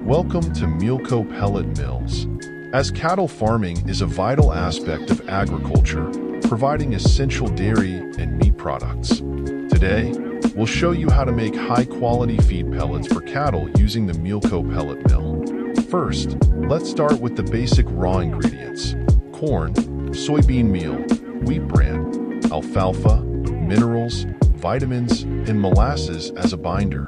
Welcome to Meelko pellet mills. As cattle farming is a vital aspect of agriculture, providing essential dairy and meat products. Today, we'll show you how to make high-quality feed pellets for cattle using the Meelko pellet mill. First, let's start with the basic raw ingredients: corn, soybean meal, wheat bran, alfalfa, minerals, vitamins, and molasses as a binder.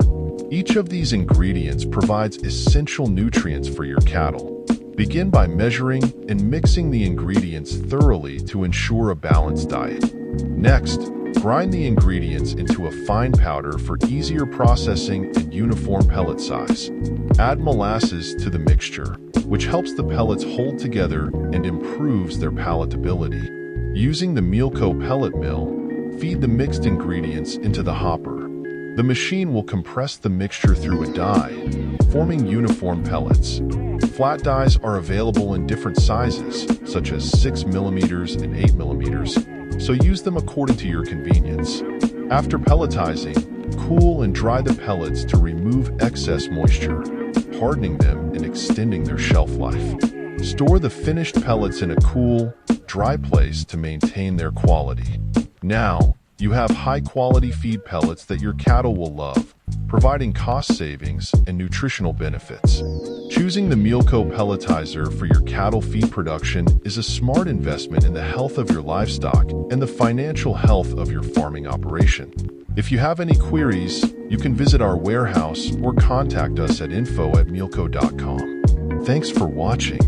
Each of these ingredients provides essential nutrients for your cattle. Begin by measuring and mixing the ingredients thoroughly to ensure a balanced diet. Next, grind the ingredients into a fine powder for easier processing and uniform pellet size. Add molasses to the mixture, which helps the pellets hold together and improves their palatability. Using the Meelko pellet mill, feed the mixed ingredients into the hopper. The machine will compress the mixture through a die, forming uniform pellets. Flat dies are available in different sizes, such as 6mm and 8mm, so use them according to your convenience. After pelletizing, cool and dry the pellets to remove excess moisture, hardening them and extending their shelf life. Store the finished pellets in a cool, dry place to maintain their quality. Now, you have high-quality feed pellets that your cattle will love, providing cost savings and nutritional benefits. Choosing the Meelko pelletizer for your cattle feed production is a smart investment in the health of your livestock and the financial health of your farming operation. If you have any queries, you can visit our warehouse or contact us at info@meelko.com. Thanks for watching.